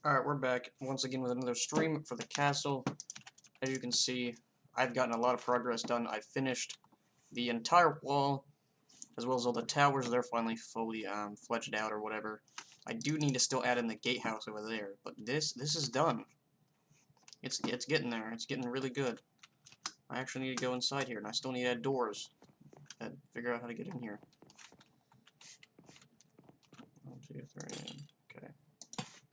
Alright, we're back once again with another stream for the castle. As you can see, I've gotten a lot of progress done. I've finished the entire wall, as well as all the towers. They're finally fully fledged out or whatever. I do need to still add in the gatehouse over there, but this is done. It's getting there. It's getting really good. I actually need to go inside here, and I still need to add doors and figure out how to get in here. 1, 2, 3. Okay.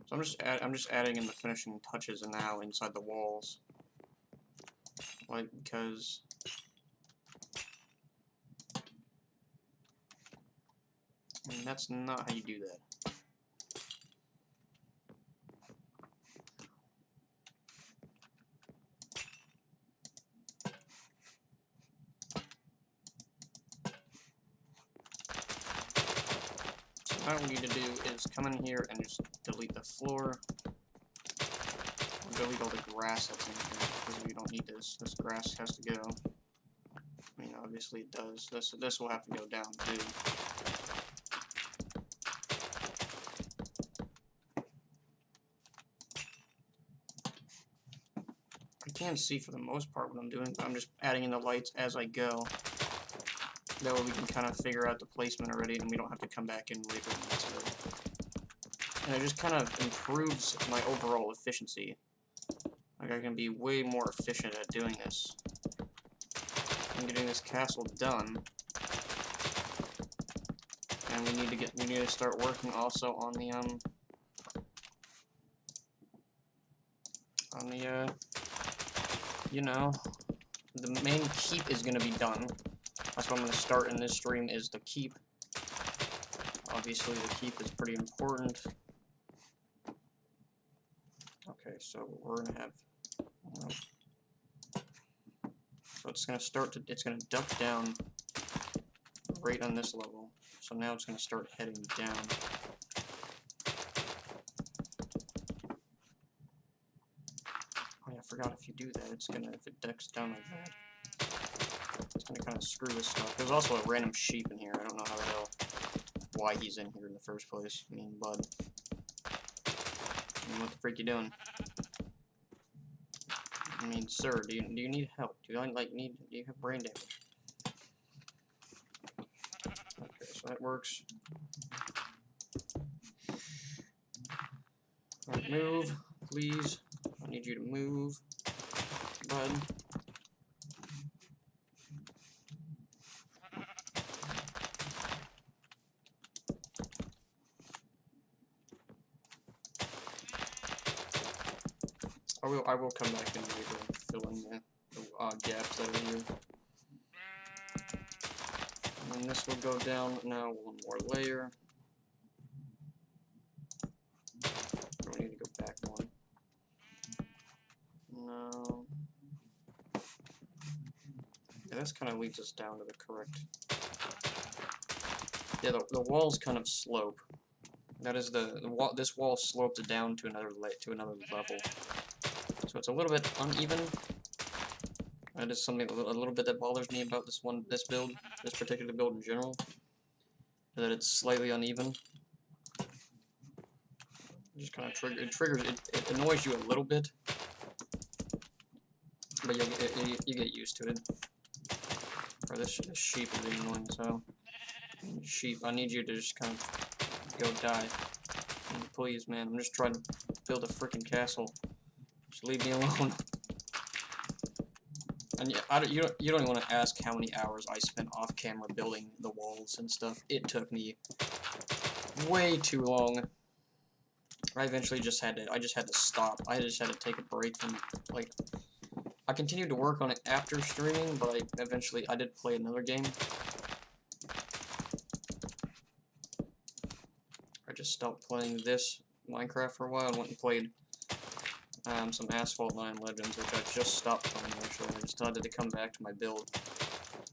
So I'm just adding in the finishing touches now inside the walls, like because I mean, that's not how you do that. So now what we need to do is come in here and just delete the floor. Delete all the grass that's in here, because we don't need this. This grass has to go. I mean, obviously it does. This will have to go down too. I can't see for the most part what I'm doing, but I'm just adding in the lights as I go. That way we can kind of figure out the placement already, and we don't have to come back in later. And it just kind of improves my overall efficiency. Like, I can be way more efficient at doing this. I'm getting this castle done. And we need to start working also on the you know, the main keep is gonna be done. That's what I'm gonna start in this stream, is the keep. Obviously the keep is pretty important. Okay, so we're gonna have so it's gonna duck down right on this level. So now it's gonna start heading down. Oh yeah, I forgot, if you do that, if it ducks down like that, it's gonna kind of screw this stuff. There's also a random sheep in here. I don't know how the hell, why he's in here in the first place. I mean, bud. I mean, what the freak you doing? I mean, sir, do you need help? Do you have brain damage? Okay, so that works. Alright, move, please. I need you to move, bud. I will come back in later and fill in the odd gaps that are here. And this will go down now one more layer. We need to go back one. No. Yeah, this kind of leads us down to the correct. Yeah, the walls kind of slope. That is the wall. This wall slopes down to another level. So it's a little bit uneven. That is something a little bit that bothers me about this build, this particular build in general, that it's slightly uneven. It just kind of it annoys you a little bit, but you get used to it. Or this sheep is being annoying, so sheep, I need you to just kind of go die. And please, man, I'm just trying to build a freaking castle. Just leave me alone. And yeah, you don't even want to ask how many hours I spent off camera building the walls and stuff. It took me way too long. I eventually just had to stop. I just had to take a break from, like, I continued to work on it after streaming, but I did play another game. I just stopped playing this Minecraft for a while and went and played some Asphalt 9 Legends, which I just stopped playing actually. I just decided to come back to my build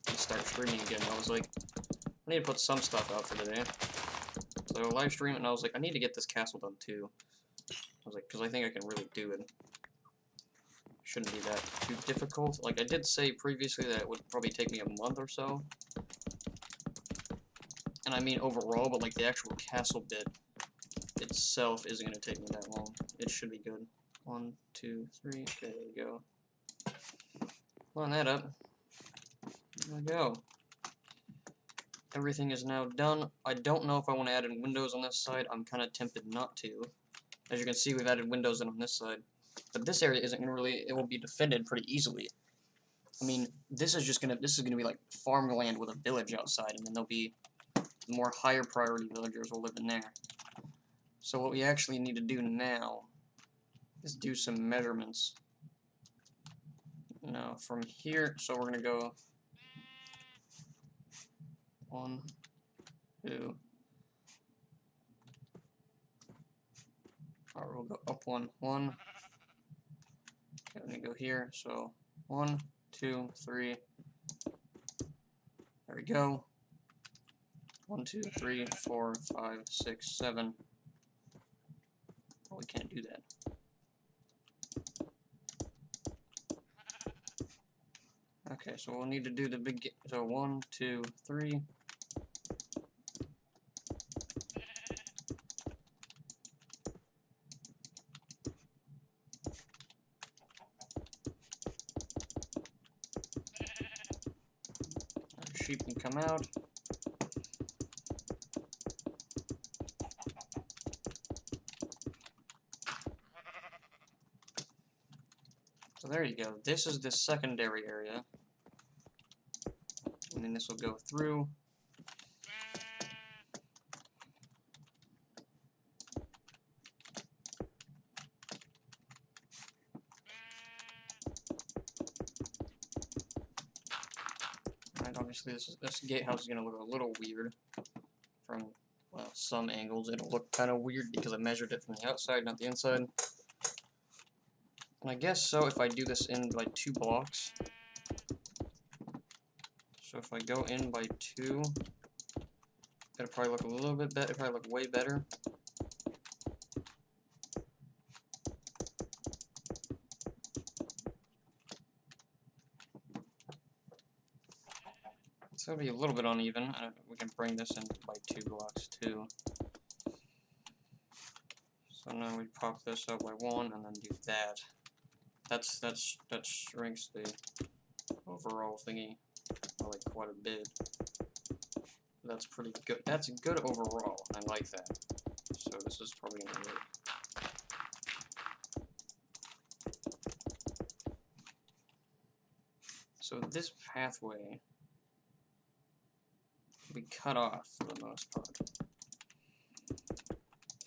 and start streaming again. I was like, I need to put some stuff out for today. So I live stream it, and I was like, I need to get this castle done too. I was like, because I think I can really do it. Shouldn't be that too difficult. Like, I did say previously that it would probably take me a month or so. And I mean overall, but like the actual castle bit, itself isn't going to take me that long. It should be good. 1, 2, 3. Okay, there we go. Line that up. There we go. Everything is now done. I don't know if I want to add in windows on this side. I'm kind of tempted not to. As you can see, we've added windows in on this side. But this area isn't really, it will be defended pretty easily. I mean, this is gonna be like farmland with a village outside, and then there'll be more higher priority villagers will live in there. So what we actually need to do now is do some measurements. Now from here, so we're gonna go 1, 2. Alright, we'll go up 1, 1. Okay, let me go here. So 1, 2, 3. There we go. 1, 2, 3, 4, 5, 6, 7. Oh, we can't do that. Okay, so we'll need to do the big. So 1, 2, 3. Sheep can come out. So there you go. This is the secondary area. And then this will go through. And obviously this gatehouse is going to look a little weird from, well, some angles. It'll look kind of weird because I measured it from the outside, not the inside. And I guess so if I do this in by 2 blocks. So if I go in by 2, it'll probably look a little bit better. It'll probably look way better. It's gonna be a little bit uneven. We can bring this in by 2 blocks too. So now we pop this up by 1 and then do that. That shrinks the overall thingy by like quite a bit. That's pretty good. That's good overall. I like that. So this is probably gonna work. So this pathway we cut off for the most part.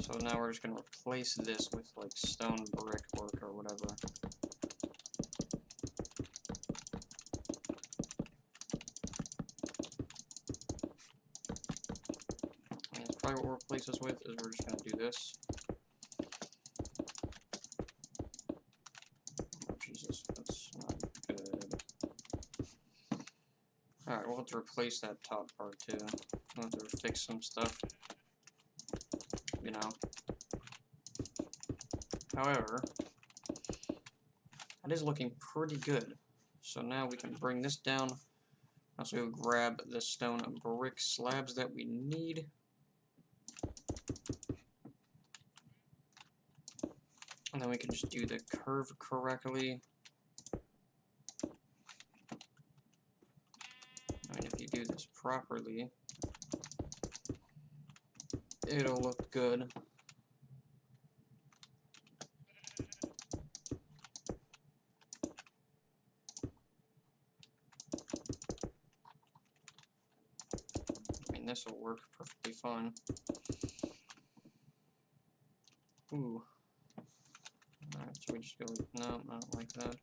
So now we're just gonna replace this with like stone brick work or whatever. And that's probably what we'll replace this with, is we're just gonna do this. Oh Jesus, that's not good. Alright, we'll have to replace that top part too. We'll have to fix some stuff. You know. However, that is looking pretty good. So now we can bring this down. Also grab the stone brick slabs that we need. And then we can just do the curve correctly. I mean, if you do this properly, it'll look good. I mean, this will work perfectly fine. Ooh. Alright, so we just go, no, not like that.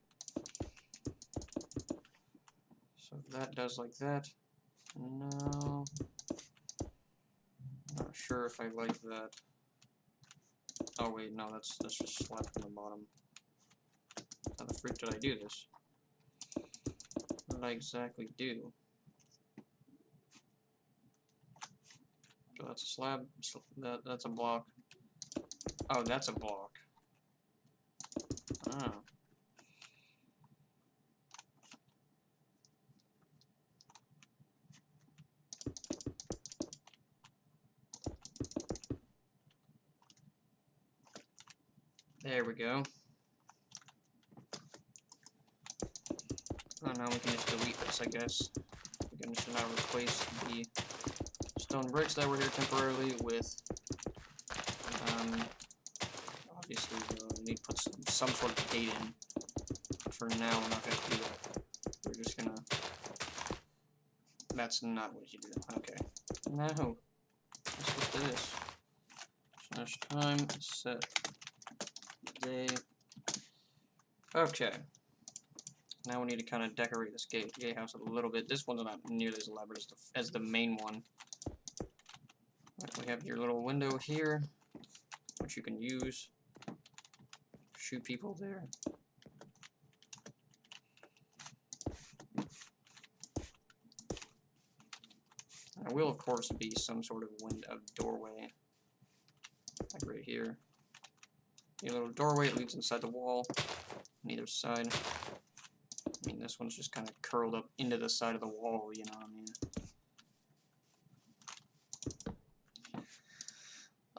So that does like that. No. Not sure if I like that. Oh wait, no, that's just slab from the bottom. How the freak did I do this? What did I exactly do? So that's a slab. That's a block. Oh, that's a block. Oh. There we go. Oh, now we can just delete this, I guess. We can just now replace the stone bricks that were here temporarily with, obviously, we need to put some sort of gate in. But for now, we're not going to do that. We're just going to... That's not what you do. Okay. No. Let's do this. Slash time, set day. Okay. Now we need to kind of decorate this gatehouse a little bit. This one's not nearly as elaborate as the main one. Right, we have your little window here, which you can use. Shoot people there. There will, of course, be some sort of doorway, like right here. A little doorway that leads inside the wall on either side. I mean, this one's just kind of curled up into the side of the wall, you know what I mean?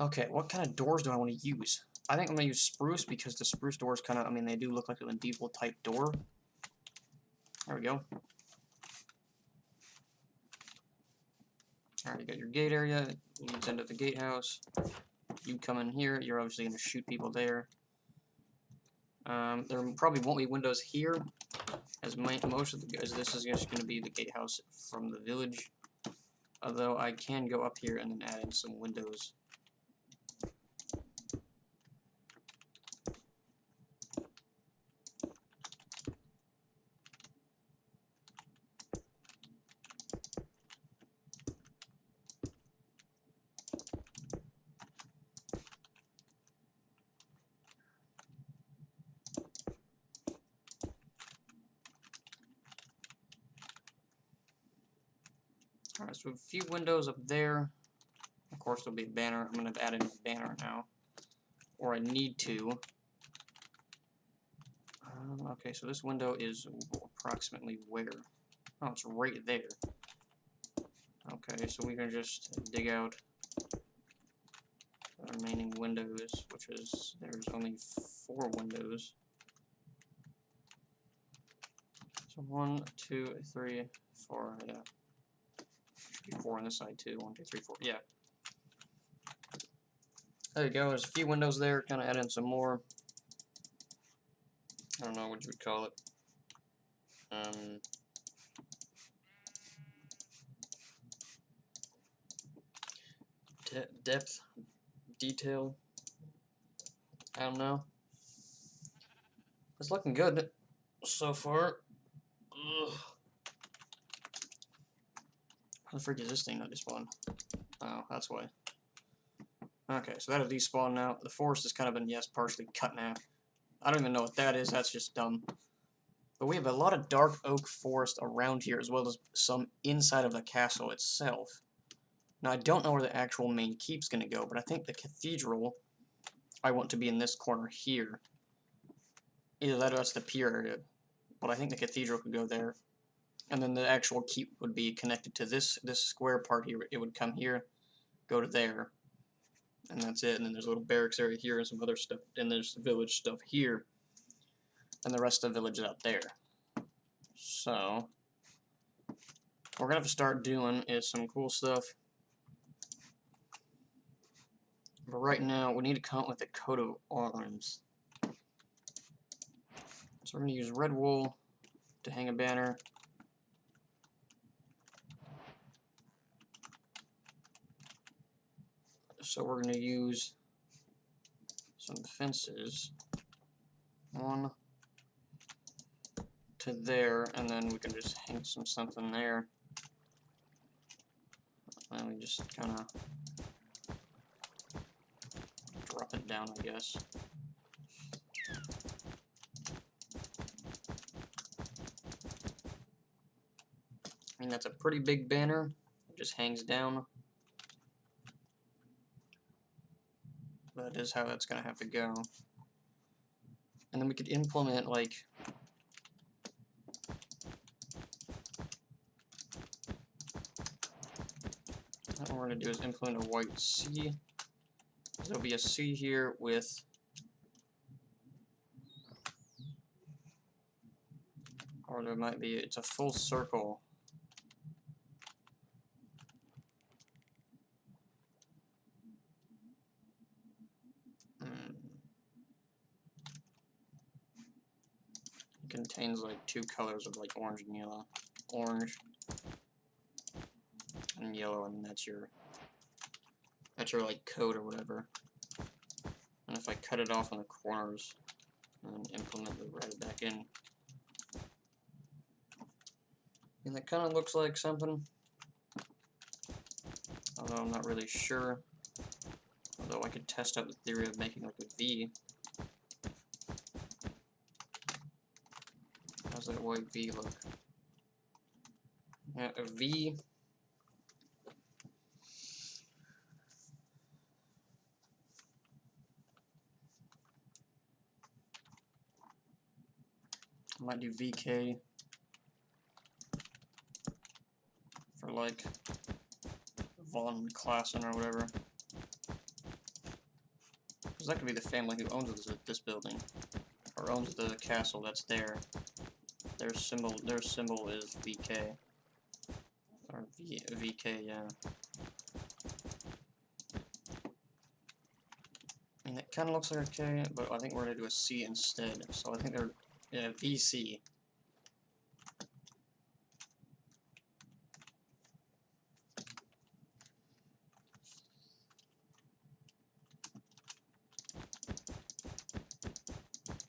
Okay, what kind of doors do I want to use? I think I'm going to use spruce because the spruce doors kind of, I mean, they do look like a medieval type door. There we go. Alright, you got your gate area, leads into the gatehouse. You come in here, you're obviously going to shoot people there. There probably won't be windows here, as this is just going to be the gatehouse from the village. Although I can go up here and then add in some windows. Alright, so a few windows up there. Of course, there'll be a banner. I'm going to add in a banner now. Or I need to. Okay, so this window is approximately where? Oh, it's right there. Okay, so we can just dig out the remaining windows, which is, there's only 4 windows. So 1, 2, 3, 4, yeah. 4 on this side too. 1, 2, 3, 4. Yeah. There you go. There's a few windows there. Kind of add in some more. I don't know what you would call it. Depth, detail. I don't know. It's looking good so far. Ugh. How the frick is this thing not despawn? Oh, that's why. Okay, so that'll despawn now. The forest has kind of been, yes, partially cut in half. I don't even know what that is. That's just dumb. But we have a lot of dark oak forest around here, as well as some inside of the castle itself. Now, I don't know where the actual main keep's going to go, but I think the cathedral, I want to be in this corner here. Either that or that's the pier area. But I think the cathedral could go there. And then the actual keep would be connected to this square part here. It would come here, go to there. And that's it. And then there's a little barracks area here and some other stuff. And there's village stuff here. And the rest of the village is out there. So, what we're going to have to start doing is some cool stuff. But right now, we need to come up with a coat of arms. So we're going to use red wool to hang a banner. So we're going to use some fences. 1 to there, and then we can just hang something there. And we just kind of drop it down, I guess. I mean, that's a pretty big banner. It just hangs down. That is how that's going to have to go. And then we could implement, like, what we're going to do is implement a white C. There'll be a C here with Or there might be, it's a full circle. It contains like two colors of like orange and yellow. Orange and yellow, and that's your like code or whatever. And if I cut it off on the corners and implement the red back in, and that kind of looks like something. Although I'm not really sure. Although I could test out the theory of making like a V. How's that white V look? Yeah, a V. I might do VK for like Von Klassen or whatever. Because that could be the family who owns this building, or owns the castle that's there. Their symbol is VK, or VK, yeah. I mean, it kind of looks like a K, but I think we're gonna do a C instead. So I think they're, yeah, VC.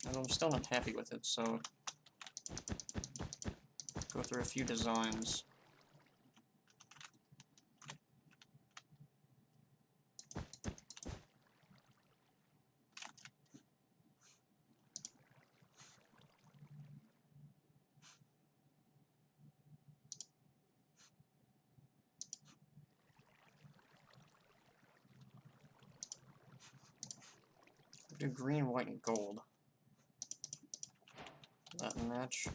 Although I'm still not happy with it, so go through a few designs. Do green, white, and gold. That match.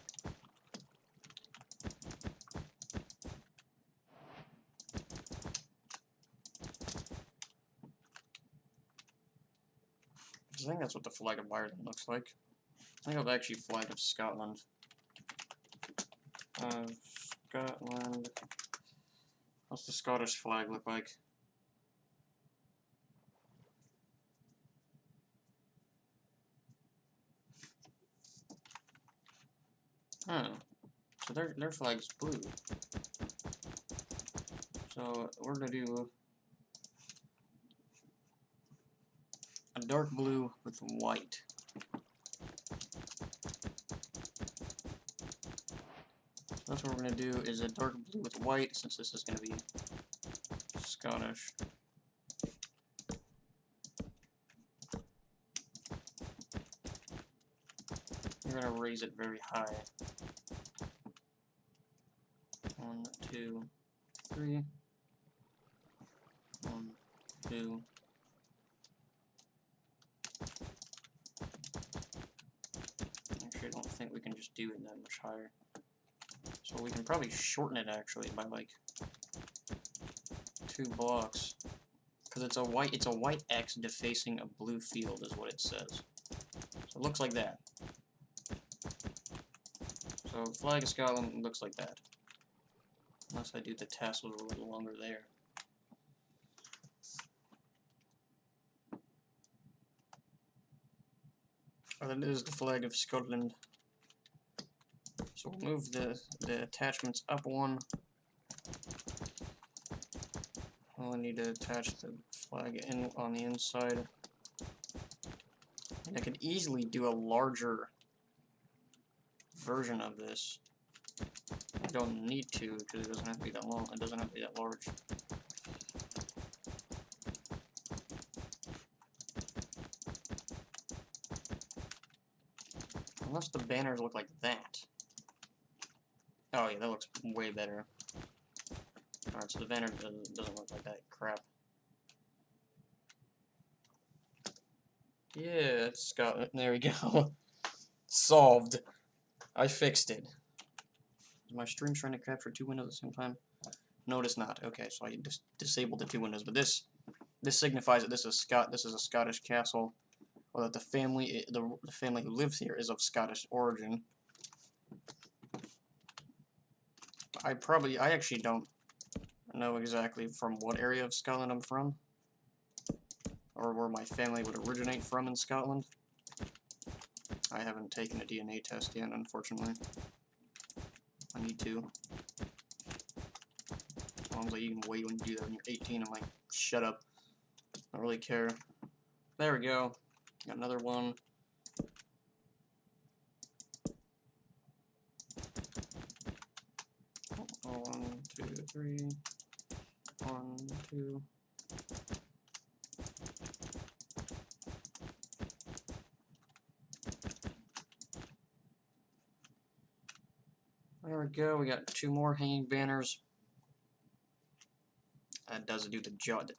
I think that's what the flag of Ireland looks like. I think it's actually flag of Scotland. Scotland. What's the Scottish flag look like? Oh, so their flag's blue. So we're gonna do a dark blue with white. So that's what we're gonna do, is a dark blue with white, since this is gonna be Scottish. We're gonna raise it very high. 1, 2, 3. 1, 2. Actually, I don't think we can just do it that much higher. So we can probably shorten it actually by like 2 blocks. Because it's a white X defacing a blue field is what it says. So it looks like that. So flag of Scotland looks like that. Unless I do the tassels a little longer there. Oh, that is the flag of Scotland. So we'll move the attachments up 1. We'll need to attach the flag in on the inside. And I could easily do a larger version of this. I don't need to, because it doesn't have to be that long. It doesn't have to be that large. Unless the banners look like that. Oh yeah, that looks way better. Alright, so the banner doesn't look like that crap. Yeah, it's Scotland. There we go. Solved. I fixed it. Is my stream trying to capture 2 windows at the same time? No, it is not. Okay, so I just disabled the 2 windows. But this signifies that this is a Scottish castle, or that the family who lives here is of Scottish origin. I actually don't know exactly from what area of Scotland I'm from, or where my family would originate from in Scotland. I haven't taken a DNA test yet, unfortunately. I need to. Mom's like, you can wait when you do that when you're 18. I'm like, shut up. I don't really care. There we go. Got another one. Oh, 1, 2, 3. 1, 2. There we go. We got 2 more hanging banners. That does do the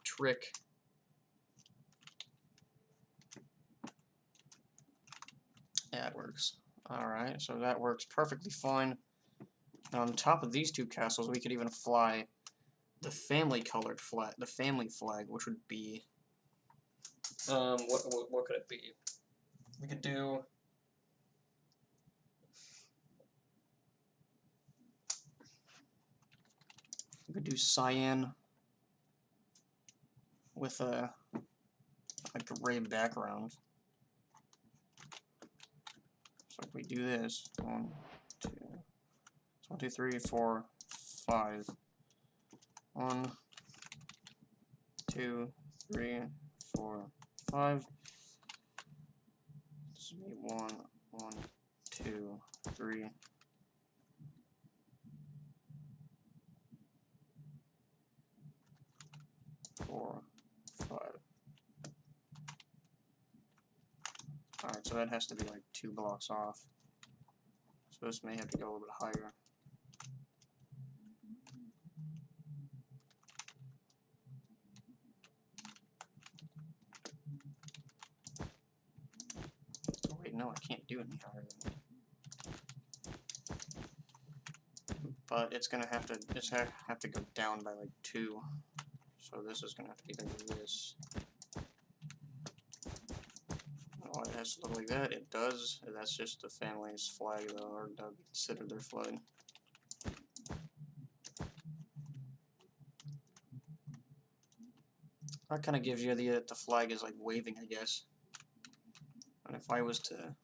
trick. Yeah, it works. Alright, so that works perfectly fine. And on top of these 2 castles, we could even fly the family-colored flag, the family flag, which would be, what could it be? We could do, cyan with a gray background. So if we do this, 1, 2, 1, 2, 3, 4, 5. 1, 2, 3, 4, 5. This would be 1, 1, 2, 3. 4, 5. Alright, so that has to be like 2 blocks off. So this may have to go a little bit higher. Oh wait, no, I can't do it any higher than that. But it's gonna have to go down by like 2. So this is gonna have to be like this. Oh, it has to look like that. It does. That's just the family's flag, though, or consider their flag. That kind of gives you the idea that the flag is like waving, I guess. And if I was to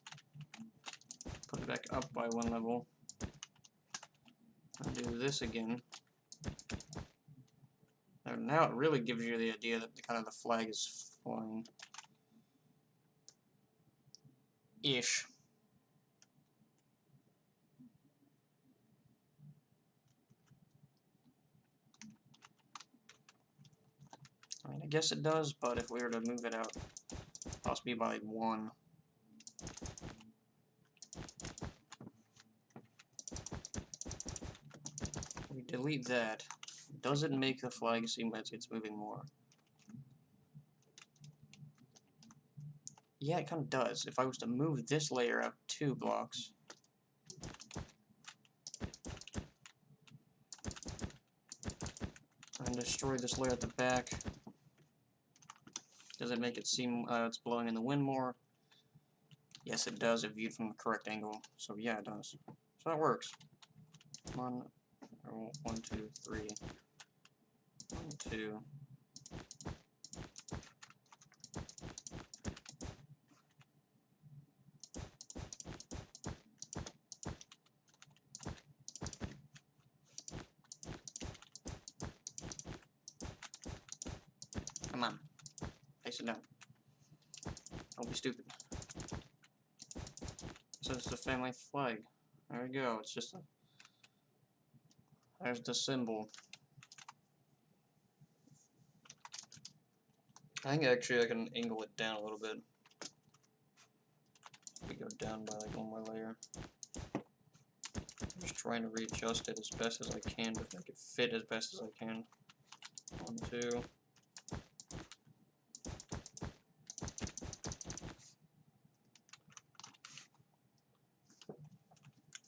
put it back up by 1 level and do this again, and now it really gives you the idea that the flag is flying. Ish. I mean, I guess it does, but if we were to move it out, possibly by like 1. We delete that. Does it make the flag seem like it's moving more? Yeah, it kind of does. If I was to move this layer up 2 blocks, and destroy this layer at the back, does it make it seem it's blowing in the wind more? Yes, it does if viewed from the correct angle. So yeah, it does. So that works. 1, 1, 2, 3. 1, 2. Come on. Place it down. Don't be stupid. So it's the family flag. There we go. It's just there's the symbol. I think actually I can angle it down a little bit. We go down by like 1 more layer. I'm just trying to readjust it as best as I can to make it fit as best as I can. 1, 2.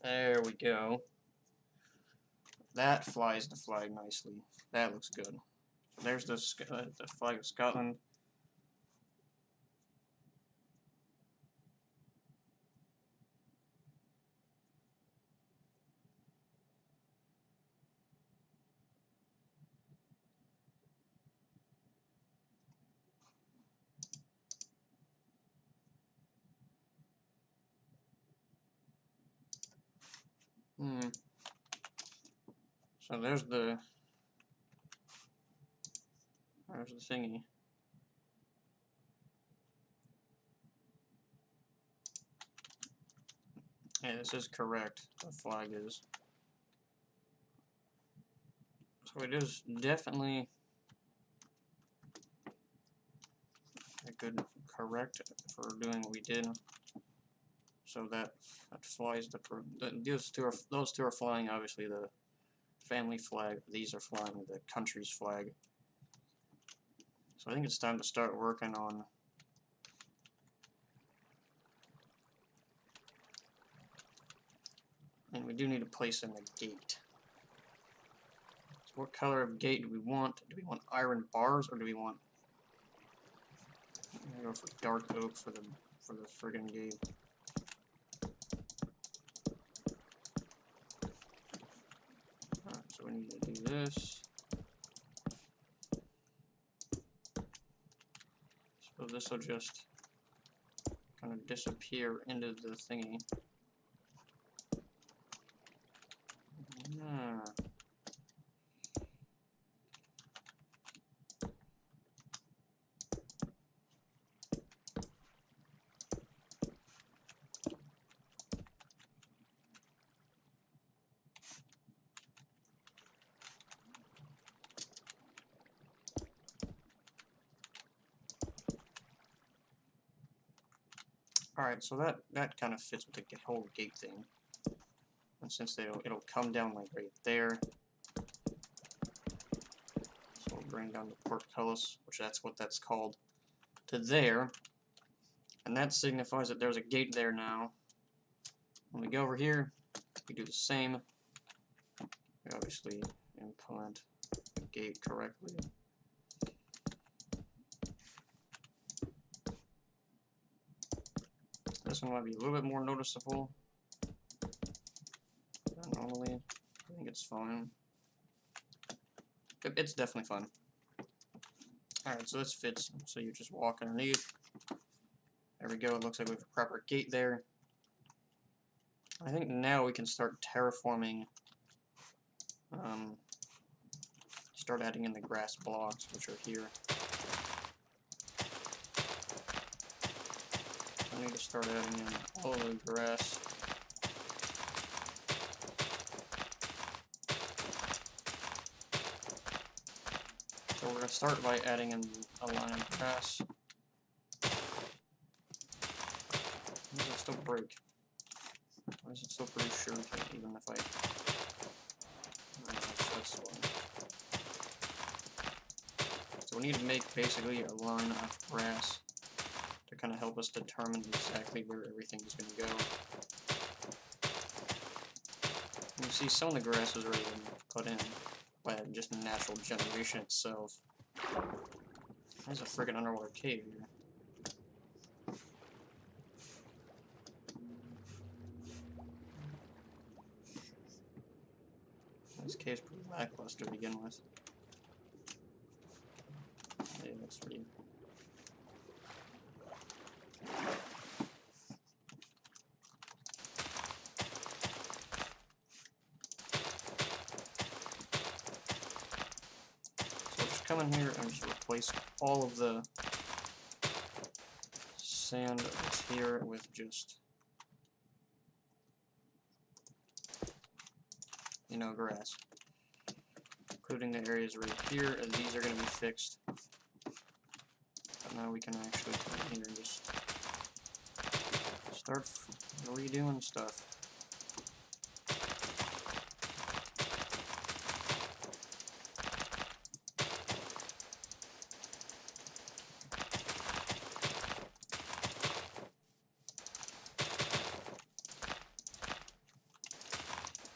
There we go. That flies the flag nicely. That looks good. There's the flag of Scotland. So there's the thingy. Yeah, this is correct. The flag is. So it is definitely a good correct for doing what we did. So that flies those two are flying obviously the family flag. These are flying the country's flag. So I think it's time to start working on and we do need to place in the gate. So what color of gate do we want? Do we want iron bars or do we want I'm gonna go for dark oak for the friggin' gate. Alright, so we need to do this. So this will just kind of disappear into the thingy. Alright, so that kind of fits with the whole gate thing. And since it'll come down like right there. So we'll bring down the portcullis, which that's what that's called, to there. And that signifies that there's a gate there now. When we go over here, we do the same. We obviously implement the gate correctly. This one might be a little bit more noticeable than normally. I think it's fine. It's definitely fun. Alright, so this fits. So you just walk underneath. There we go. It looks like we have a proper gate there. I think now we can start terraforming. Start adding in the grass blocks, which are here. I need to start adding in all the grass. So we're going to start by adding in a line of grass. Does it still break? Why is it still pretty sure to even if I... that's one. So we need to make basically a line of grass to kind of help us determine exactly where everything is going to go. You see some of the grass is already been put in by just natural generation itself. There's a friggin' underwater cave here. This cave's pretty lackluster to begin with. Yeah, that's pretty... So just come in here and just replace all of the sand that's here with just, you know, grass. Including the areas right here, and these are going to be fixed. But now we can actually come in here and just start redoing stuff.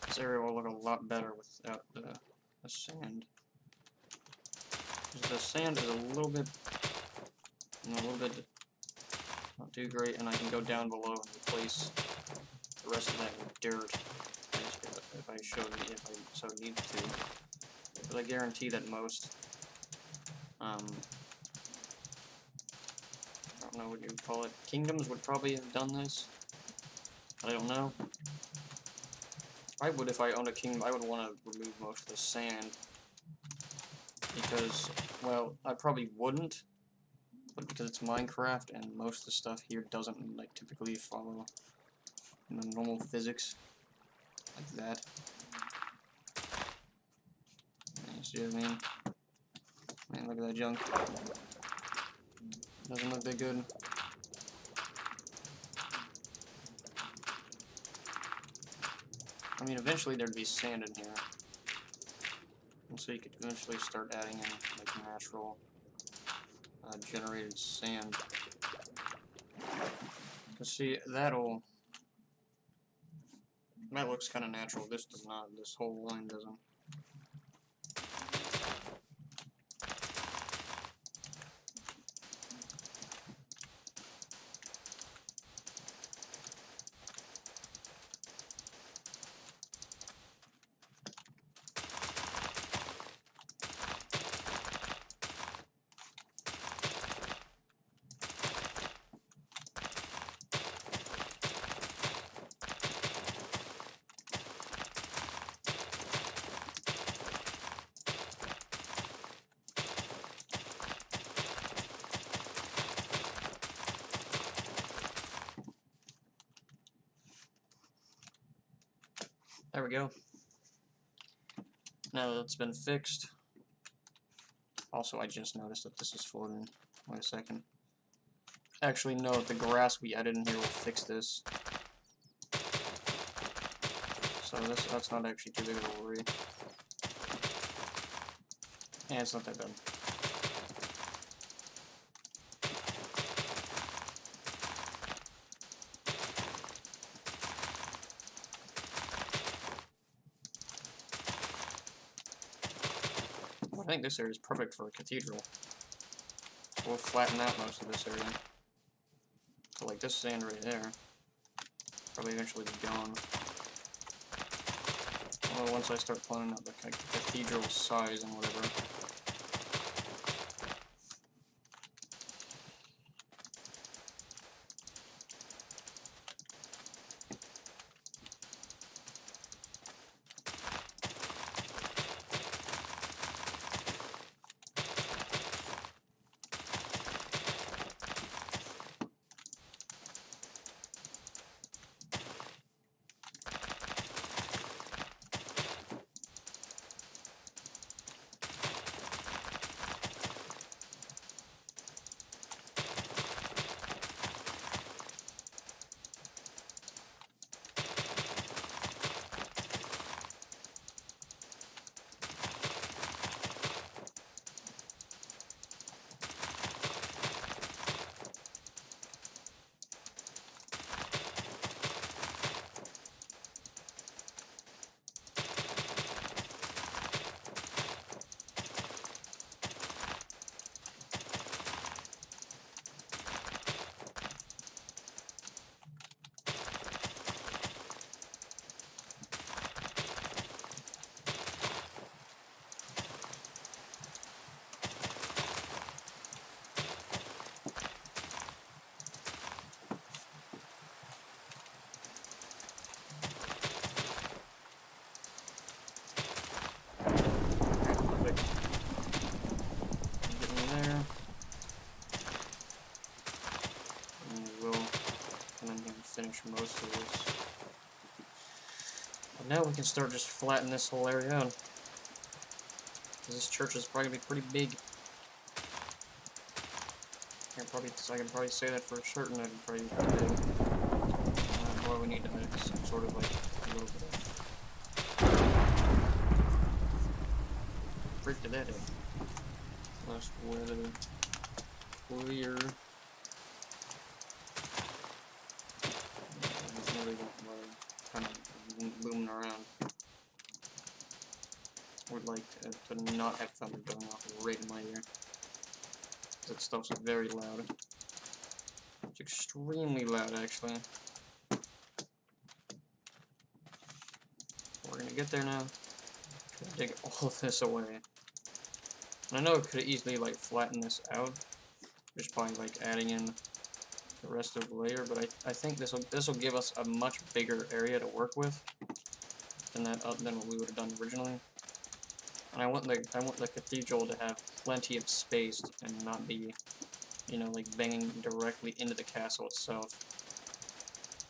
This area will look a lot better without the sand. The sand is a little bit not too great, and I can go down below and replace the rest of that with dirt if I so need to. But I guarantee that most I don't know what you would call it. Kingdoms would probably have done this. I don't know. if I owned a kingdom, I would want to remove most of the sand. Because, well, I probably wouldn't, but because it's Minecraft and most of the stuff here doesn't, like, typically follow, you know, normal physics like that. You see what I mean? Man, look at that junk. Doesn't look that good. I mean, eventually there'd be sand in here. And so you could eventually start adding in, like, natural generated sand. Cause see, that looks kind of natural. This does not. This whole line doesn't. There we go. Now that it's been fixed. Also, I just noticed that this is floating. Wait a second. Actually, no, the grass we added in here will fix this. So that's not actually too big of a worry. And it's not that bad. I think this area is perfect for a cathedral. We'll flatten out most of this area. So like this sand right there, probably eventually be gone. Well, once I start planning out the cathedral size and whatever. Finish most of this. And now we can start just flatten this whole area out. This church is probably gonna be pretty big. I can probably say that for certain. It'd probably be pretty big. Well, we need to make some sort of like a little bit of. Freak did that in. Last weather clear. Kind of booming around. Would like to not have thunder going off right in my ear. That stuff's very loud. It's extremely loud, actually. We're gonna get there now. Dig all of this away. And I know it could easily like flatten this out, just by like adding in the rest of the layer, but I think this will give us a much bigger area to work with. than what we would have done originally. And I want the cathedral to have plenty of space and not be, you know, like banging directly into the castle itself.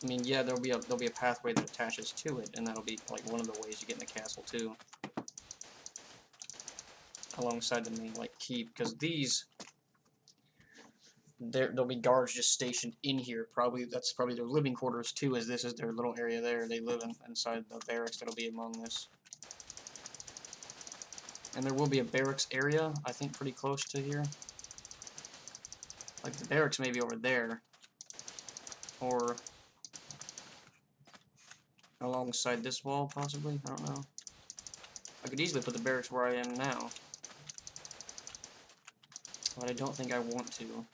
I mean, yeah, there'll be a pathway that attaches to it, and that'll be like one of the ways you get in the castle too, alongside the main like keep, because these there'll be guards just stationed in here. That's probably their living quarters too, as this is their little area there. They live inside the barracks that'll be among this. And there will be a barracks area, I think, pretty close to here. Like the barracks may be over there, or alongside this wall, possibly. I don't know. I could easily put the barracks where I am now, but I don't think I want to.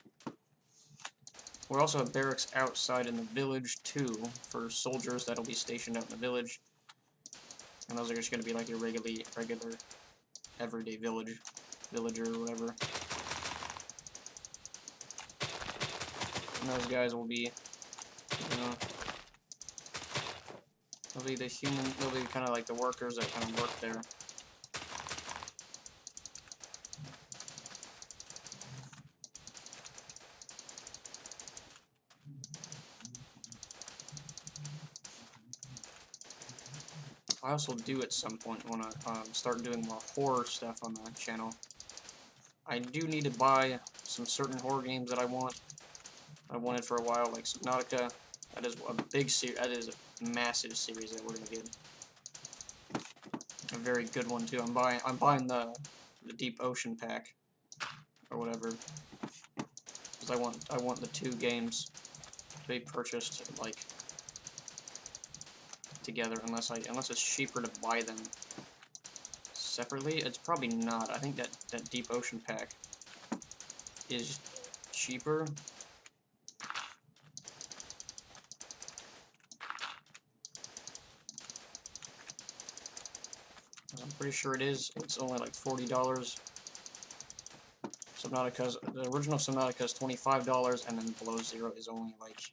We're also have barracks outside in the village too, for soldiers that'll be stationed out in the village. And those are just gonna be like your regular, everyday villager or whatever. And those guys will be, you know, they'll be they'll be kind of like the workers that kind of work there. I also do at some point want to start doing more horror stuff on the channel. I do need to buy some certain horror games that I wanted for a while, like Subnautica. That is a big series. That is a massive series that we're gonna get. A very good one too. I'm buying the Deep Ocean pack or whatever, because I want the 2 games to be purchased like together, unless it's cheaper to buy them separately. It's probably not. I think that Deep Ocean pack is cheaper. I'm pretty sure it is. It's only like $40. The original Subnautica is $25, and then Below Zero is only like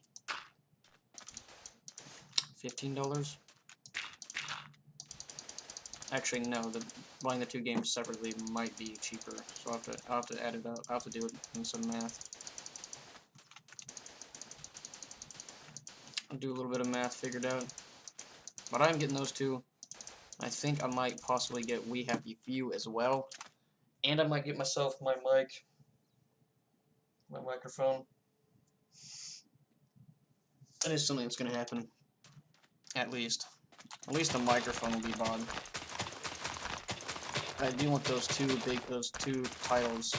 $15. Actually, no. Buying the 2 games separately might be cheaper. So I'll have to add it up. I'll have to do it in some math. I'll do a little bit of math figured out. But I'm getting those 2. I think I might possibly get We Happy Few as well. And I might get myself my microphone. That is something that's going to happen. At least the microphone will be bought. I do want those two titles.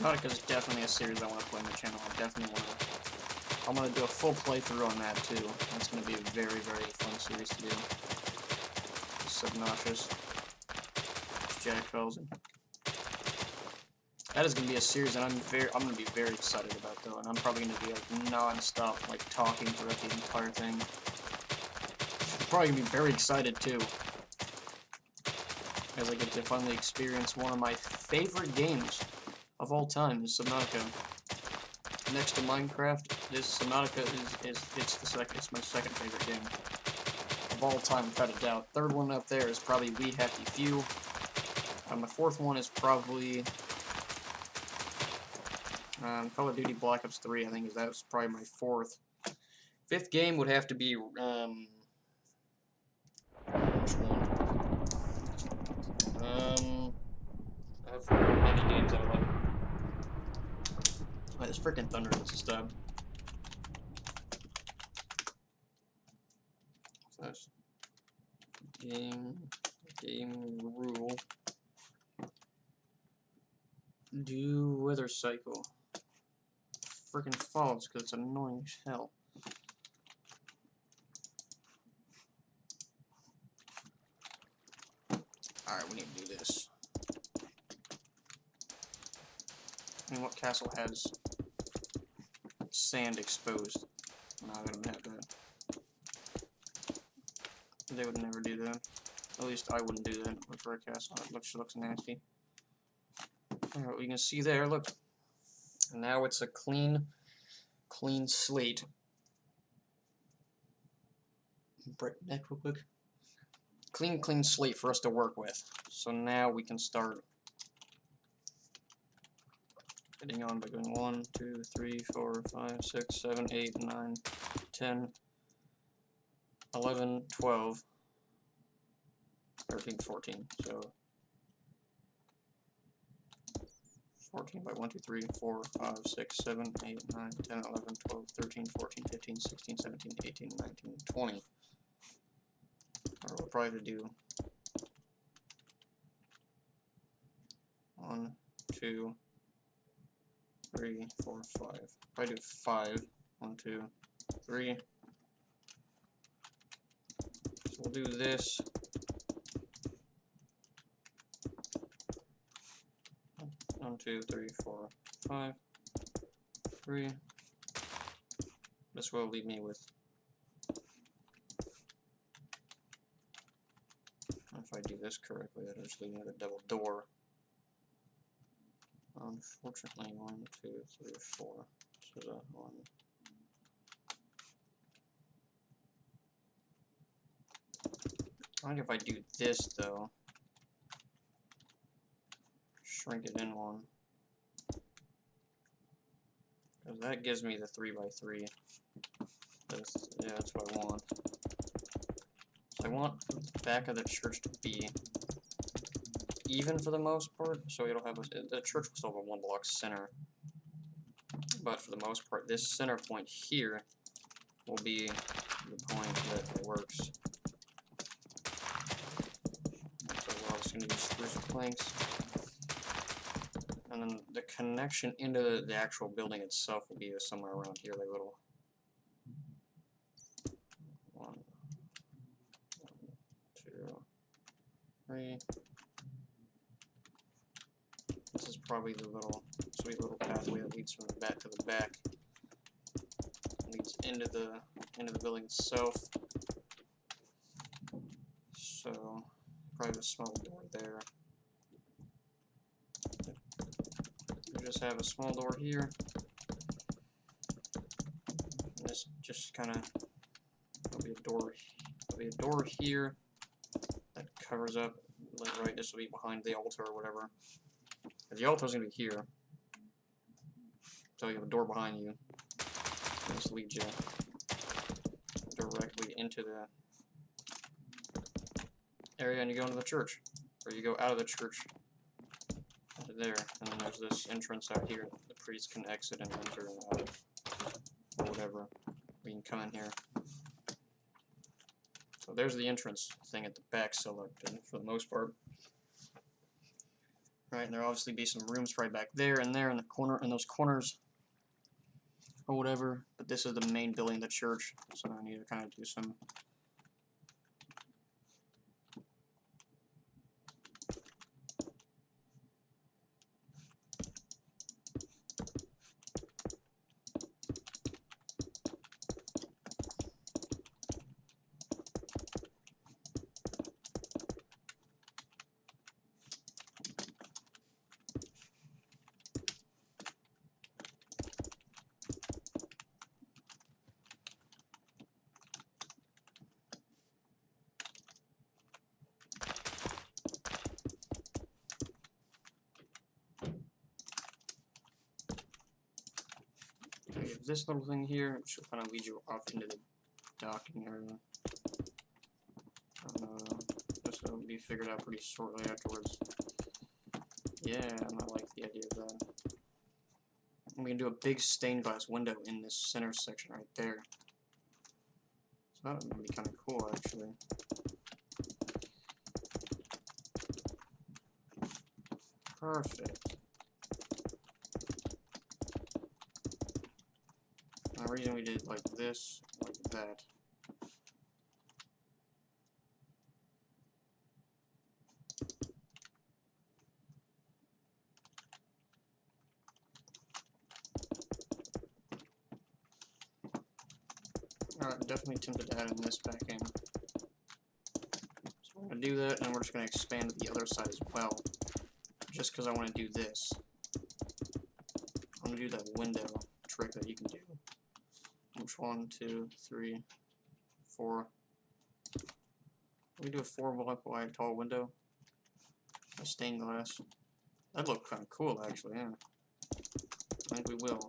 Subnautica is definitely a series I want to play on the channel. I want to do a full playthrough on that too. That's going to be a very, very fun series to do. Subnautica, Jack calls it. That is going to be a series that I'm going to be very excited about though, and I'm probably going to be like non-stop like talking throughout the entire thing. I'm probably going to be very excited too, as I get to finally experience one of my favorite games of all time, is Subnautica. Next to Minecraft, this Subnautica it's my second favorite game of all time, without a doubt. Third one up there is probably We Happy Few. My 4th one is probably Call of Duty Black Ops 3. I think that was probably my 4th. 5th game would have to be which one? I have many games that I like. Oh, this freaking thunder hits a stub. That's game rule. do weather cycle. Freaking false, because it's annoying as hell. Alright, we need to do this. I mean, what castle has sand exposed? No, they don't have that. They would never do that. At least I wouldn't do that for a castle. It looks nasty. Alright, we can see there, look. Now it's a clean slate. Break neck real quick. Clean slate for us to work with. So now we can start getting on by going 1, 2, 3, 4, 5, 6, 7, 8, 9, 10, 11, 12, 13, 14. So 14 by 1, 2, 3, 4, 5, 6, 7, 8, 9, 10, 11, 12, 13, 14, 15, 16, 17, 18, 19, 20. Or we'll probably do 1, 2, 3, 4, 5. Probably do 5. 1, 2, 3. So we'll do this. 1, 2, 3, 4, 5, 3. This will leave me with. If I do this correctly, that'll just leave me with a double door. Unfortunately, 1, 2, 3, 4. So the 1. I think if I do this though, shrink it in 1. Because that gives me the 3 by 3. Yeah, that's what I want. So I want the back of the church to be even for the most part, so it'll have the church will still have a 1 block center. But for the most part, this center point here will be the point that works. So we're also going to use spruce planks. And then the connection into the actual building itself will be somewhere around here, like little 1, 2, 3. This is probably the little sweet little pathway that leads from the back to the back. Leads into the building itself. So probably a small door there. We just have a small door here. And this just kind of there'll be a door here that covers up. Like right, this will be behind the altar or whatever. The altar is going to be here, so you have a door behind you. This leads you directly into the area, and you go into the church, or you go out of the church into there, and then there's this entrance out here that the priest can exit and enter and out, or whatever. We can come in here. So there's the entrance thing at the back selected for the most part. Right, and there'll obviously be some rooms right back there in the corner, in those corners, or whatever. But this is the main building of the church, so I need to kind of do some. This little thing here, which will kind of lead you off into the docking area. This will be figured out pretty shortly afterwards. Yeah, I like the idea of that. And we can do a big stained glass window in this center section right there. So that would be kind of cool, actually. Perfect. Imagine we did like this, like that. Alright, I'm definitely tempted to add in this back in. So we're going to do that, and then we're just going to expand the other side as well. Just because I want to do this. I'm going to do that window trick that you can do. Which 1, 2, 3, 4. We do a 4-block wide tall window. A stained glass. That'd look kind of cool, actually, yeah. I think we will.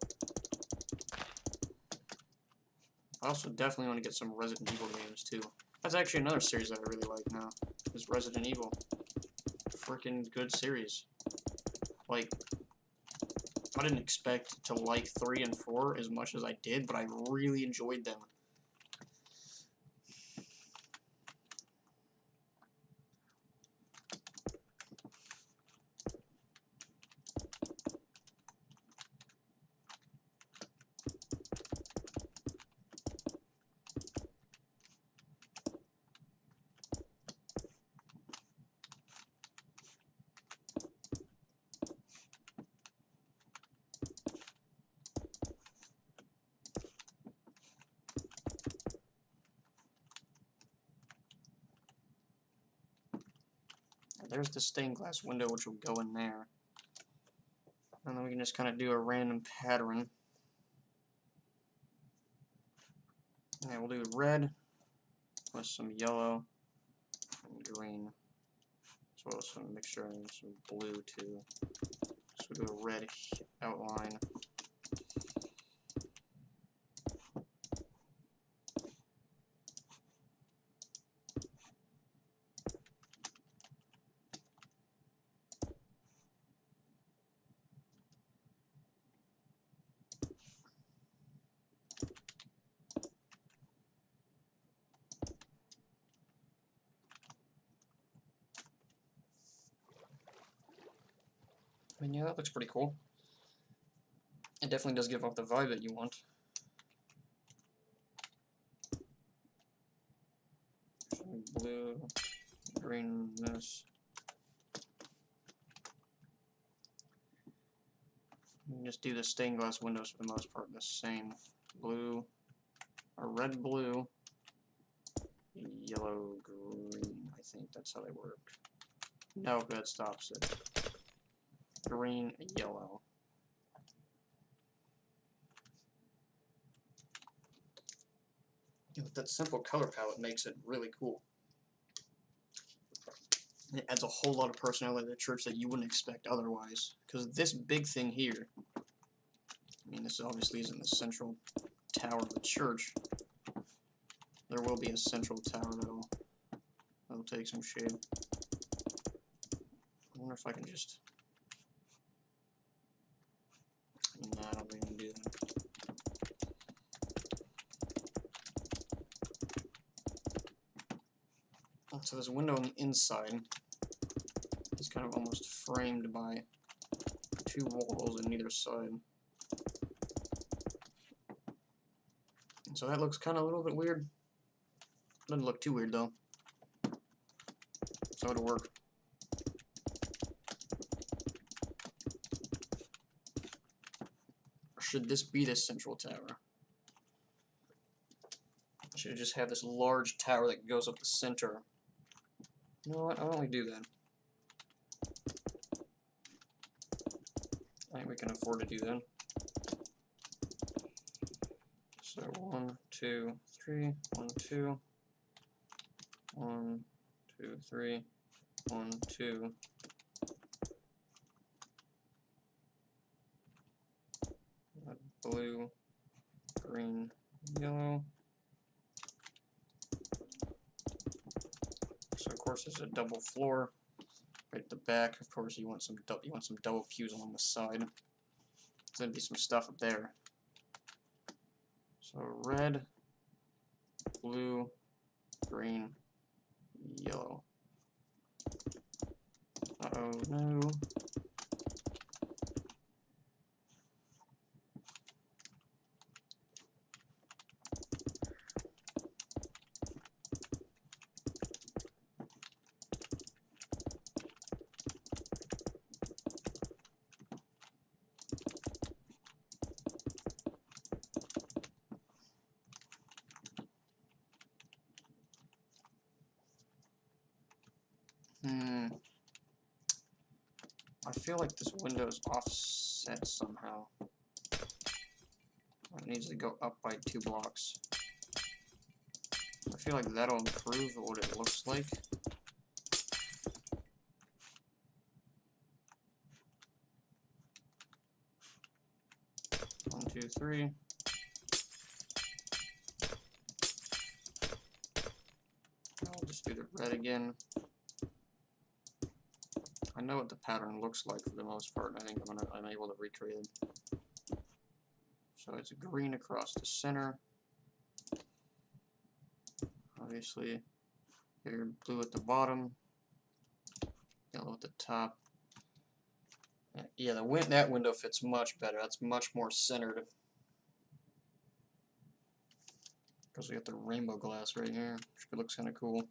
I also definitely want to get some Resident Evil games, too. That's actually another series that I really like now, is Resident Evil. Freaking good series. Like, I didn't expect to like 3 and 4 as much as I did, but I really enjoyed them. There's the stained glass window, which will go in there. And then we can just kind of do a random pattern. And we'll do red with some yellow and green, as well as some mixture and some blue too. So we'll do a red outline. I mean, yeah, that looks pretty cool. It definitely does give off the vibe that you want. Blue, green, this. You can just do the stained glass windows for the most part the same. Blue, or red, blue, yellow, green. I think that's how they work. No, that stops it. Green, yellow. That simple color palette makes it really cool. It adds a whole lot of personality to the church that you wouldn't expect otherwise. Because this big thing here, I mean, this obviously isn't the central tower of the church. There will be a central tower that'll take some shape. I wonder if I can just... Nah, I don't think I can do that. So this window on the inside is kind of almost framed by 2 walls on either side. And so that looks kind of a little bit weird. Doesn't look too weird though. So it'll work. Or should this be the central tower? I should just have this large tower that goes up the center. You know what? Why don't we do that? I think we can afford to do that. So 1, 2, 3, 1, 2, 1, 2, 3, 1, 2. Blue, green, yellow. So of course there's a double floor right at the back. Of course you want some double pews along the side. There's gonna be some stuff up there. So red, blue, green, yellow. Uh-oh, no. I feel like this window is offset somehow. It needs to go up by 2 blocks. I feel like that'll improve what it looks like. One, two, three. I'll just do the red again. I know what the pattern looks like for the most part, and I think I'm able to recreate it. So it's green across the center. Obviously, here blue at the bottom, yellow at the top. Yeah, that window fits much better. That's much more centered. Because we got the rainbow glass right here, which looks kind of cool.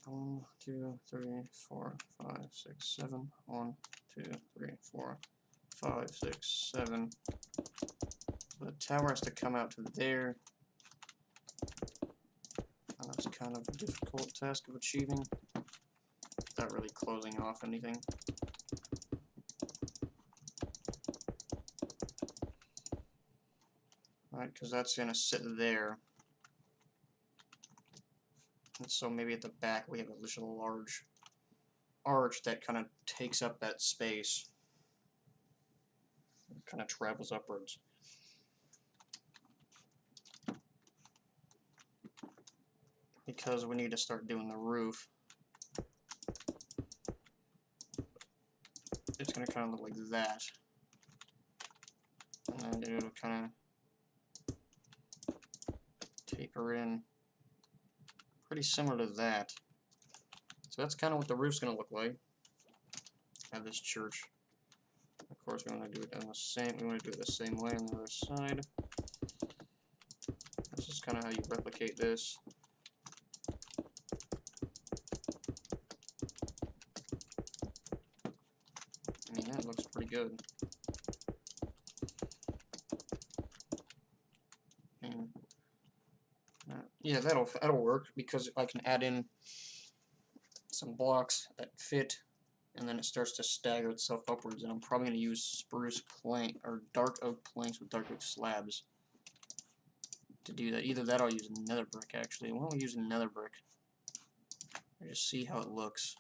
One, two, three, four, 5, 6, 7. 1, 2, 3, 4, 5, 6, 7. The tower has to come out to there. And that's kind of a difficult task of achieving, without really closing off anything. Alright, because that's going to sit there. And so maybe at the back we have a little large arch that kind of takes up that space. It kind of travels upwards. Because we need to start doing the roof. It's going to kind of look like that. And then it'll kind of taper in. Pretty similar to that. So that's kind of what the roof's going to look like at this church. Of course, we want to do it on the same. We want to do it the same way on the other side. This is kind of how you replicate this. I mean, that looks pretty good. And, yeah, that'll work because I can add in some blocks that fit, and then it starts to stagger itself upwards. And I'm probably going to use spruce plank or dark oak planks with dark oak slabs to do that. Either that or I'll use nether brick actually. Why don't we use nether brick? Or just see how it looks.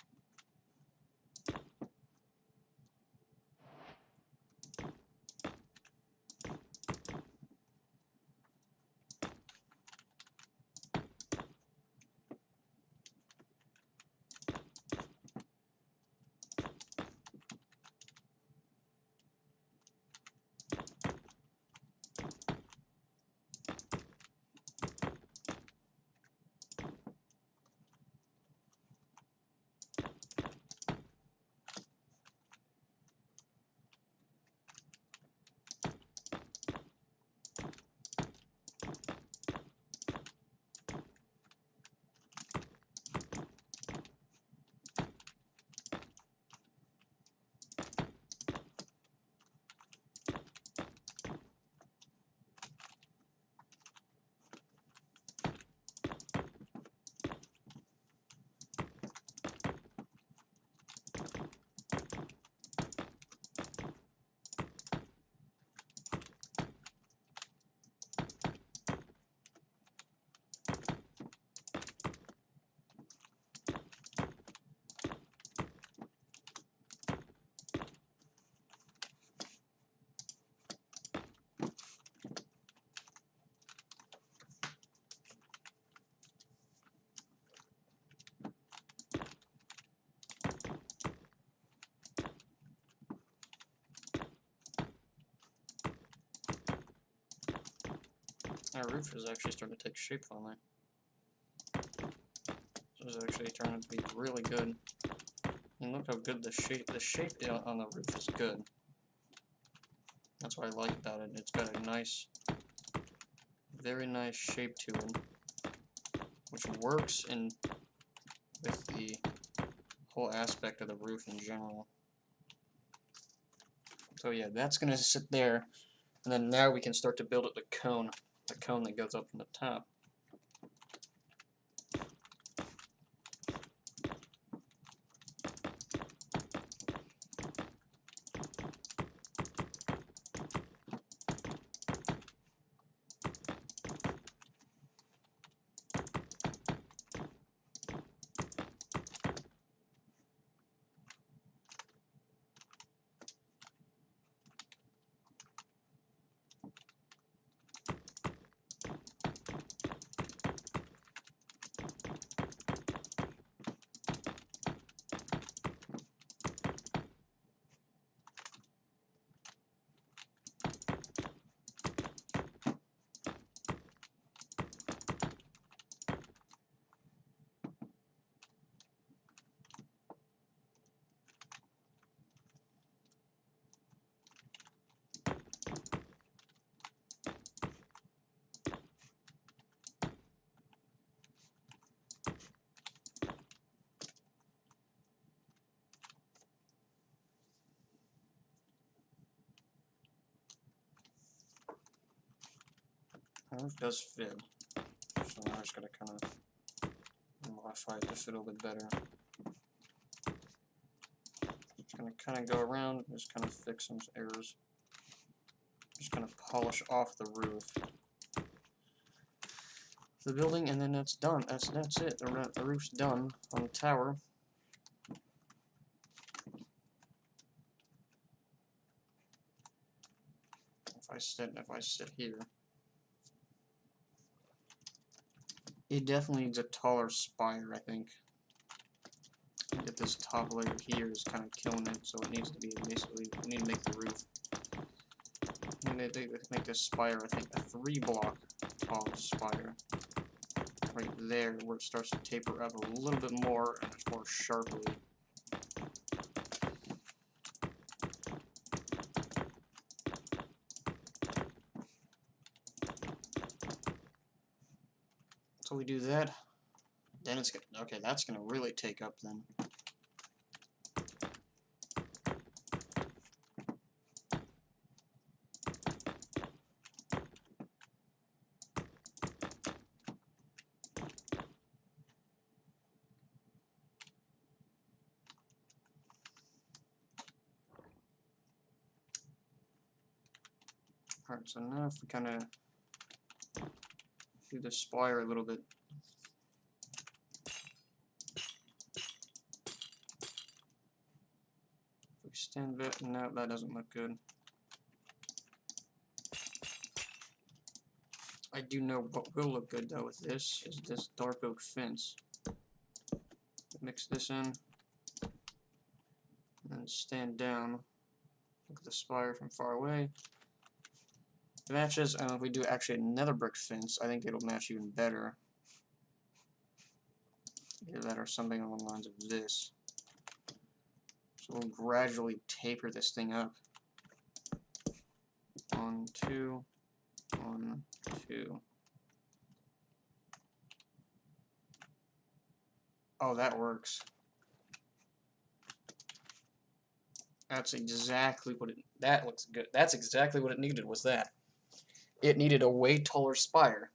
Our roof is actually starting to take shape finally. This is actually turning out to be really good. And look how good the shape on the roof is good. That's what I like about it. It's got a nice, very nice shape to it, which works in with the whole aspect of the roof in general. So yeah, that's gonna sit there, and then now we can start to build it the cone. the cone that goes up from the top. It does fit, so now I just gotta kind of modify it to fit a little bit better. Just gonna kind of go around, just kind of fix some errors. Just kind of polish off the roof, the building, and then that's done. That's it. The roof's done on the tower. If I sit here. It definitely needs a taller spire, I think. Get this top layer here is kind of killing it, so it needs to be basically, we need to make the roof. We need to make this spire, I think, a 3-block tall spire. Right there, where it starts to taper up a little bit more and more sharply. So we do that, then it's gonna, okay, that's gonna really take up then. Alright, so now if we kind of do the spire a little bit. Extend it, no, that doesn't look good. I do know what will look good though with this is this dark oak fence. Mix this in, and stand down. Look at the spire from far away. It matches, and if we do actually another brick fence, I think it'll match even better. Either that or something along the lines of this. So we'll gradually taper this thing up. 1, 2, 1, 2. Oh, that works. That's exactly what it, that looks good. That's exactly what it needed, was that. It needed a way taller spire,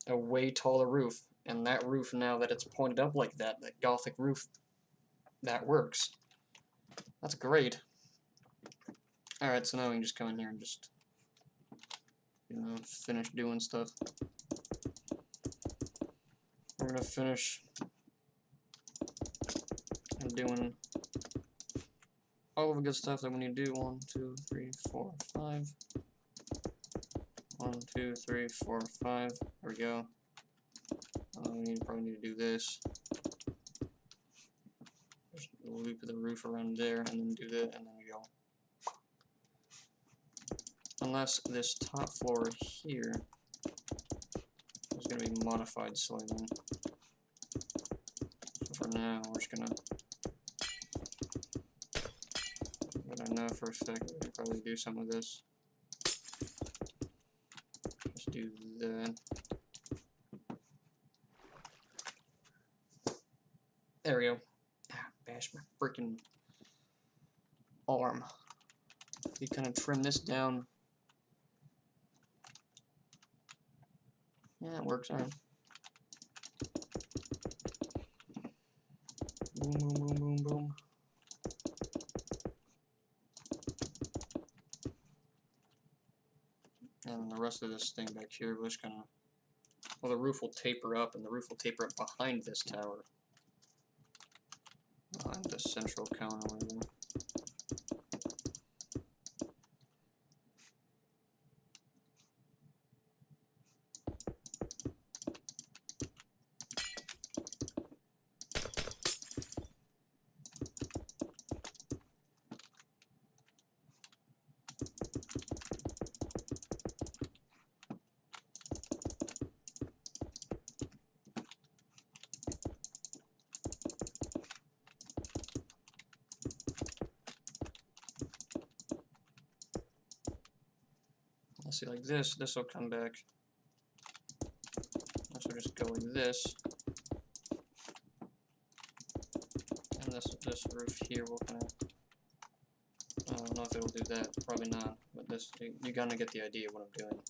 a way taller roof, and that roof, now that it's pointed up like that, that Gothic roof, that works. That's great. Alright, so now we can just come in here and just, you know, finish doing stuff. We're gonna finish doing all of the good stuff that we need to do. 1, 2, 3, 4, 5. 1, 2, 3, 4, 5. There we go. We probably need to do this. Just loop the roof around there, and then do that, and then we go. Unless this top floor here is going to be modified slightly. So for now, we're just going to. But I know for a fact we can probably do some of this. Just do that. There we go. Ah, bash my freaking arm. You kind of trim this down. Yeah, it works out. Boom, boom, boom, boom, boom. And the rest of this thing back here, we're just gonna... Well, the roof will taper up, and the roof will taper up behind this tower. Behind this central cone or whatever. Let's see, like this will come back. This will just go like this. And this roof here will kind of... I don't know if it will do that, probably not. But this, you're gonna get the idea of what I'm doing.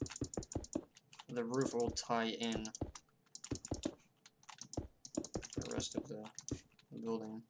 The roof will tie in the rest of the building.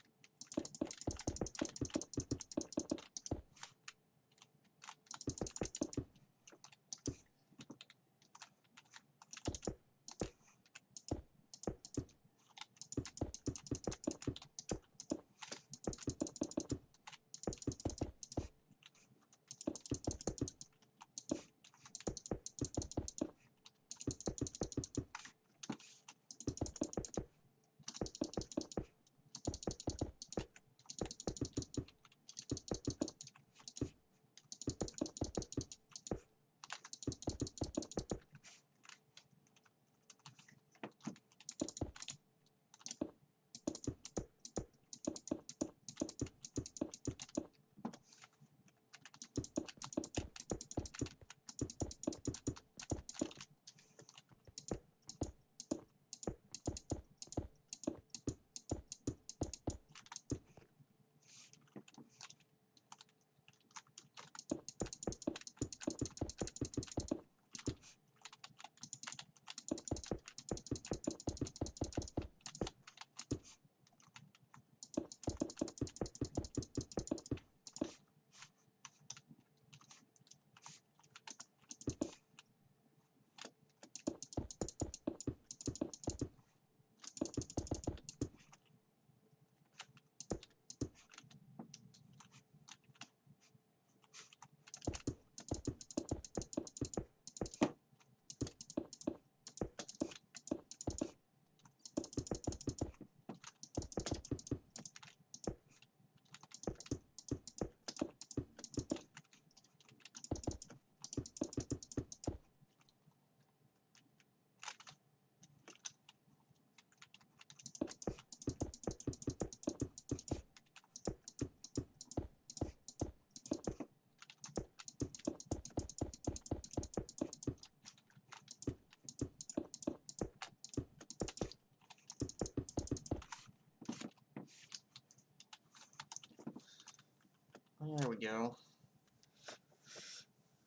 There we go.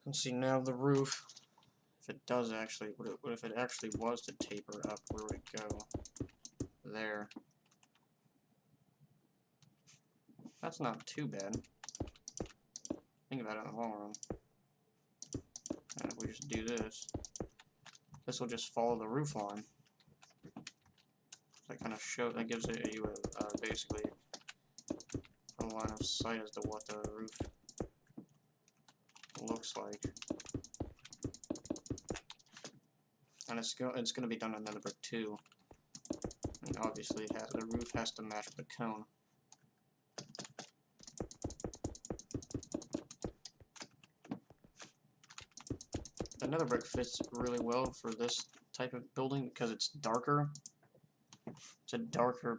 Let's see, now the roof, if it does actually, what if it actually was to taper up, where would it go? There. That's not too bad. Think about it in the long run. And if we just do this, this will just follow the roof line. That kind of that gives you basically a line of sight as to what the roof looks like. And it's going to be done in nether brick too. And obviously the roof has to match the cone. The nether brick fits really well for this type of building because it's darker. It's a darker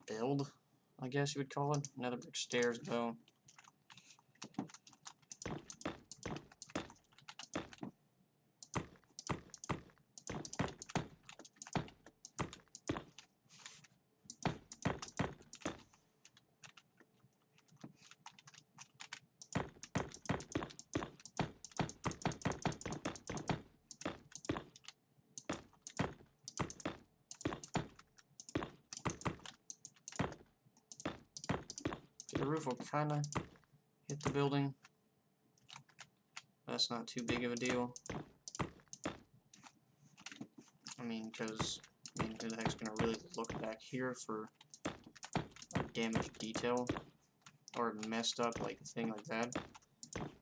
build, I guess you would call it. Nether brick stairs though. roof will kind of hit the building. That's not too big of a deal. I mean, because who the heck's gonna really look back here for a damaged detail or messed up like a thing like that?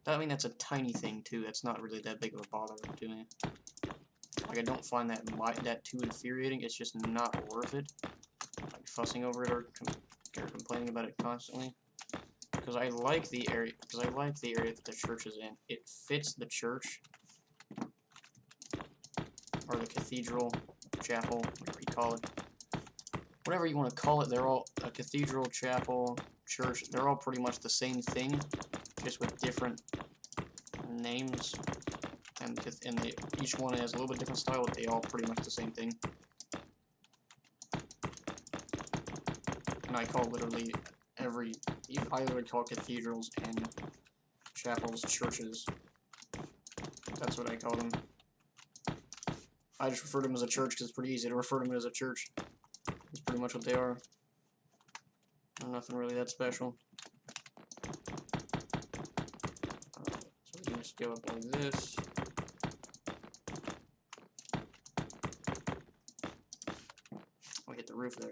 I mean, that's a tiny thing too. That's not really that big of a bother to me. Like, I don't find that too infuriating. It's just not worth it. Like fussing over it or complaining about it constantly. Because I like the area. That the church is in. It fits the church or the cathedral, chapel, whatever you call it. Whatever you want to call it, they're all a cathedral, chapel, church. They're all pretty much the same thing, just with different names. And each one has a little bit different style, but they all pretty much the same thing. And I call literally I literally call cathedrals and chapels churches. That's what I call them. I just refer to them as a church because it's pretty easy to refer to them as a church. That's pretty much what they are. Nothing really that special. So we can just go up like this. We hit the roof there.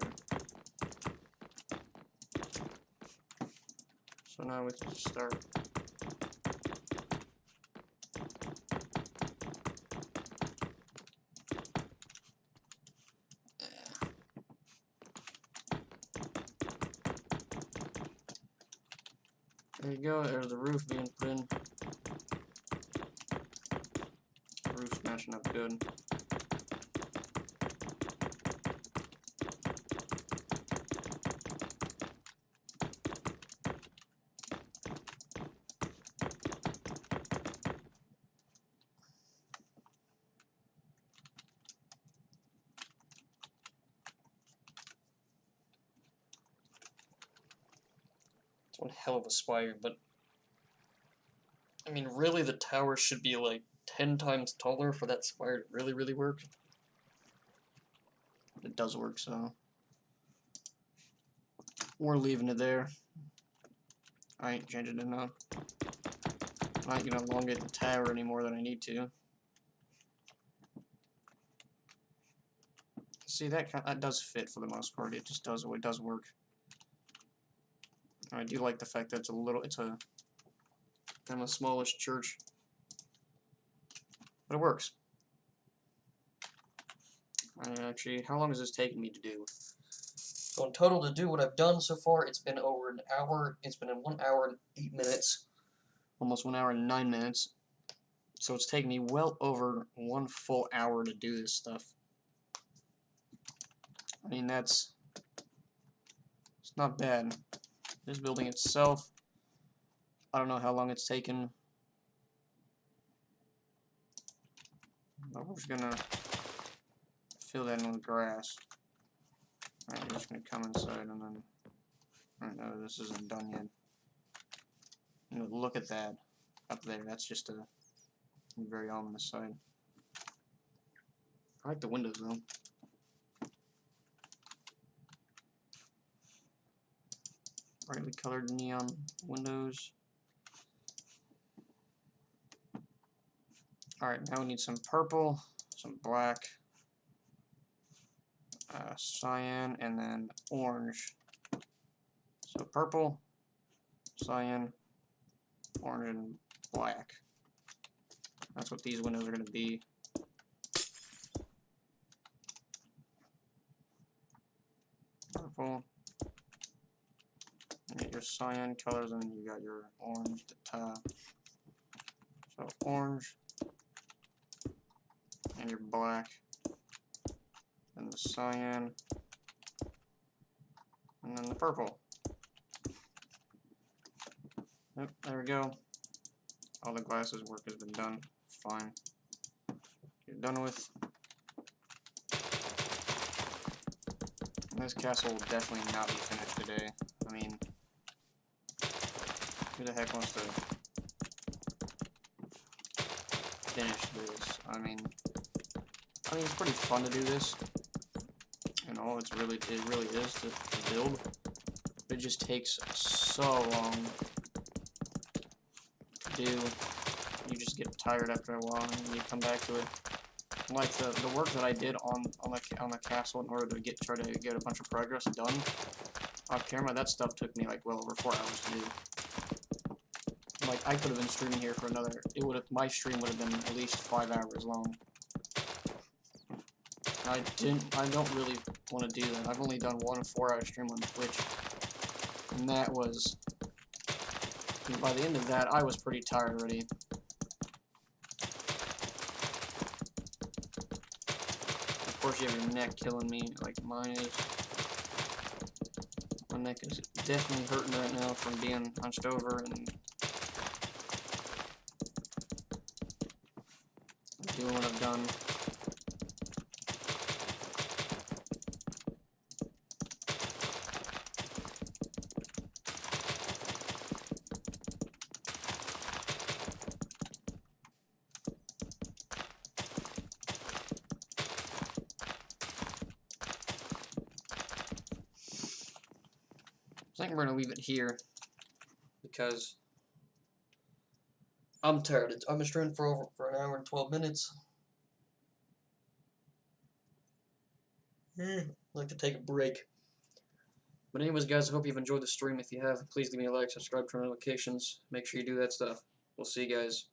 So now we can just start. There you go, there's the roof being put in. The roof's matching up good. It's one hell of a spire, but I mean, really, the tower should be like 10 times taller for that spire to really work. But it does work, so we're leaving it there. I ain't changing it now. I'm not gonna elongate the tower any more than I need to. See, that does fit for the most part. It just does. It does work. I do like the fact that it's a kind of a smallish church, but it works. Actually, how long has this taken me to do? So in total, to do what I've done so far, it's been over an hour. It's been 1 hour and 8 minutes, almost 1 hour and 9 minutes. So it's taken me well over 1 full hour to do this stuff. I mean, it's not bad. This building itself, I don't know how long it's taken, but we're just gonna fill that in with grass. Alright, we're just gonna come inside and then, alright, no, this isn't done yet. You know, look at that up there. That's just a very ominous sight. I like the windows though. Brightly colored neon windows. Alright, now we need some purple, some black, cyan, and then orange. So purple, cyan, orange, and black. That's what these windows are going to be. Purple. You get your cyan colors, and then you got your orange at the top. So orange, and your black, and the cyan, and then the purple. Yep, there we go. All the glasses work has been done. Fine. You're done with. This castle will definitely not be finished today. I mean, who the heck wants to finish this? I mean, it's pretty fun to do this. You know, it really is to build. but it just takes so long to do. You just get tired after a while, and you come back to it. Like the work that I did on the castle in order to try to get a bunch of progress done off camera, that stuff took me like well over 4 hours to do. Like I could have been streaming here for another. My stream would have been at least 5 hours long. I don't really want to do that. I've only done one 4-hour stream on Twitch, and that was. And by the end of that, I was pretty tired already. Of course, you have your neck killing me, like mine is. My neck is definitely hurting right now from being hunched over and doing what I've done. I think we're gonna leave it here because I'm tired. I've been streaming for an hour and 12 minutes. I'd like to take a break. But anyways, guys, I hope you've enjoyed the stream. If you have, please give me a like, subscribe, turn on notifications. Make sure you do that stuff. We'll see you guys.